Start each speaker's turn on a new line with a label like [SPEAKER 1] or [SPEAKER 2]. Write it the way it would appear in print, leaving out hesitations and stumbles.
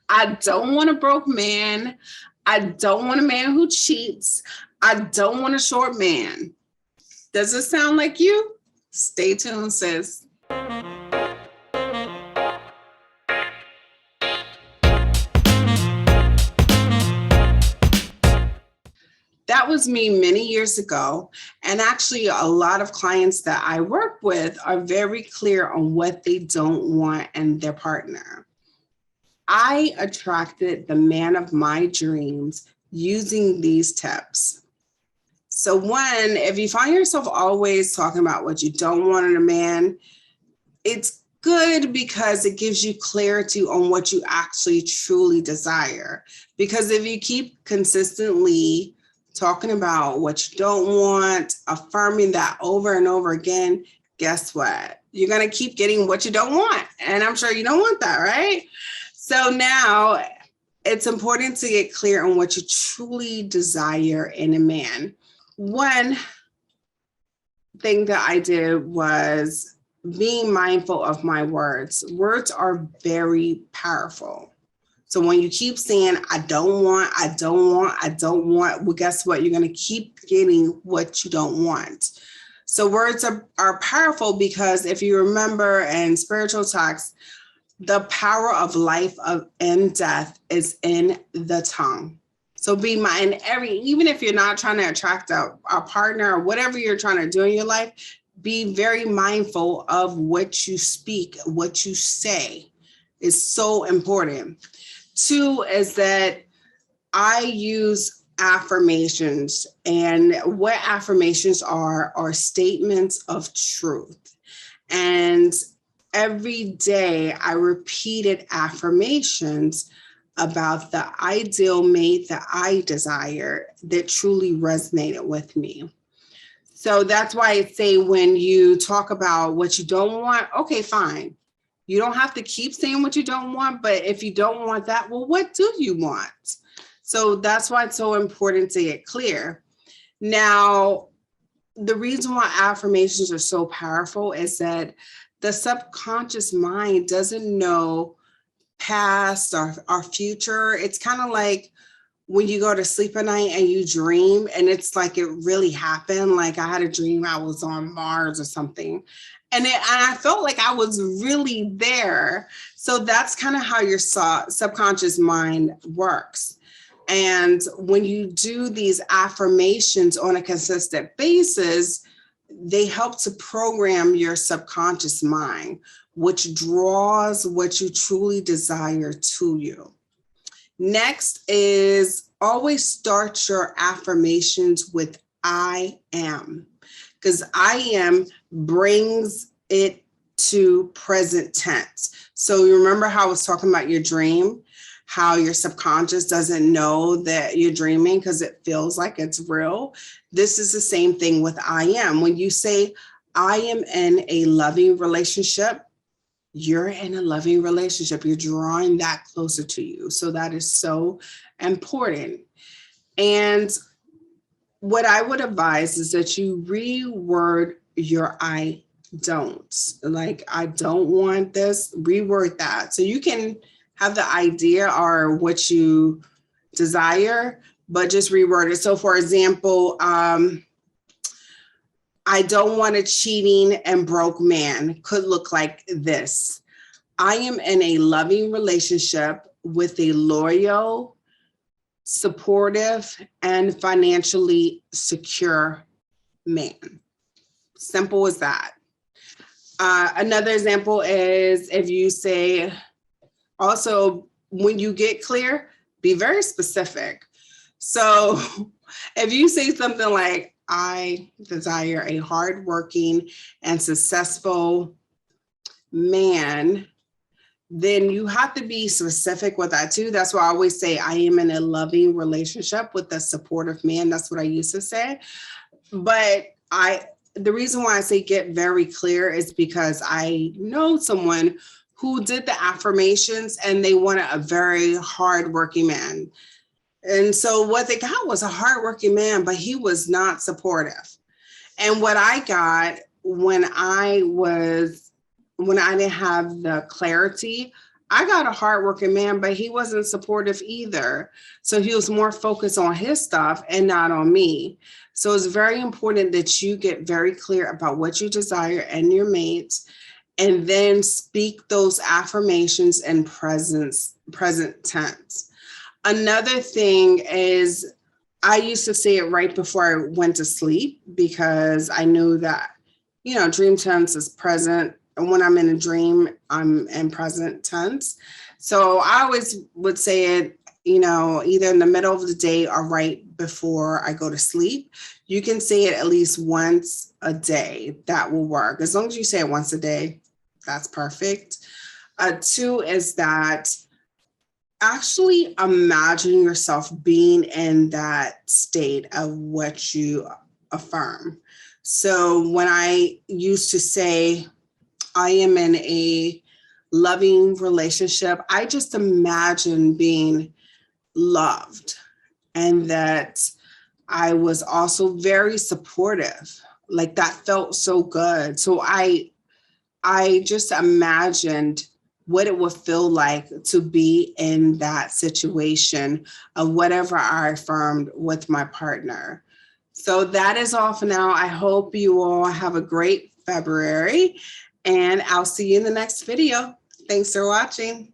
[SPEAKER 1] I don't want a broke man. I don't want a man who cheats. I don't want a short man. Does it sound like you? Stay tuned, sis. That was me many years ago. And actually, a lot of clients that I work with are very clear on what they don't want in their partner. I attracted the man of my dreams using these tips. So, one, if you find yourself always talking about what you don't want in a man, it's good because it gives you clarity on what you actually truly desire. Because if you keep consistently talking about what you don't want, affirming that over and over again, guess what? You're going to keep getting what you don't want. And I'm sure you don't want that, right? So now it's important to get clear on what you truly desire in a man. One thing that I did was being mindful of my words. Words are very powerful. So when you keep saying, I don't want, I don't want, I don't want, well, guess what? You're going to keep getting what you don't want. So words are powerful because if you remember in spiritual talks, the power of life and death is in the tongue. So be mind even if you're not trying to attract a partner or whatever you're trying to do in your life, be very mindful of what you speak, what you say is so important. Two is that I use affirmations, and what affirmations are statements of truth. And every day I repeated affirmations about the ideal mate that I desire that truly resonated with me. So that's why I say when you talk about what you don't want, okay, fine. You don't have to keep saying what you don't want, but if you don't want that, well, what do you want? So that's why it's so important to get clear. Now, the reason why affirmations are so powerful is that the subconscious mind doesn't know past or our future. It's kind of like when you go to sleep at night and you dream and it's like it really happened. Like I had a dream I was on Mars or something. And I felt like I was really there. So that's kind of how your subconscious mind works. And when you do these affirmations on a consistent basis, they help to program your subconscious mind, which draws what you truly desire to you. Next is always start your affirmations with I am, because I am brings it to present tense. So you remember how I was talking about your dream, how your subconscious doesn't know that you're dreaming because it feels like it's real. This is the same thing with I am. When you say, I am in a loving relationship, you're in a loving relationship. You're drawing that closer to you. So that is so important. And what I would advise is that you reword your I don't. Like, I don't want this, reword that. So you can have the idea or what you desire, but just reword it. So for example, I don't want a cheating and broke man could look like this. I am in a loving relationship with a loyal, supportive, and financially secure man. Simple as that. Another example is if you say, also, when you get clear, be very specific. So if you say something like, I desire a hardworking and successful man, then you have to be specific with that too. That's why I always say I am in a loving relationship with a supportive man. That's what I used to say. But the reason why I say get very clear is because I know someone who did the affirmations and they wanted a very hardworking man. And so what they got was a hardworking man, but he was not supportive. And what I got when I didn't have the clarity, I got a hardworking man, but he wasn't supportive either. So he was more focused on his stuff and not on me. So it's very important that you get very clear about what you desire and your mates, and then speak those affirmations in present tense. Another thing is, I used to say it right before I went to sleep because I knew that, dream tense is present. And when I'm in a dream, I'm in present tense. So I always would say it, either in the middle of the day or right before I go to sleep. You can say it at least once a day. That will work. As long as you say it once a day, that's perfect. Two is that actually imagine yourself being in that state of what you affirm. So when I used to say, I am in a loving relationship, I just imagine being loved and that I was also very supportive. Like that felt so good. So I just imagined what it would feel like to be in that situation of whatever I affirmed with my partner. So that is all for now. I hope you all have a great February, and I'll see you in the next video. Thanks for watching.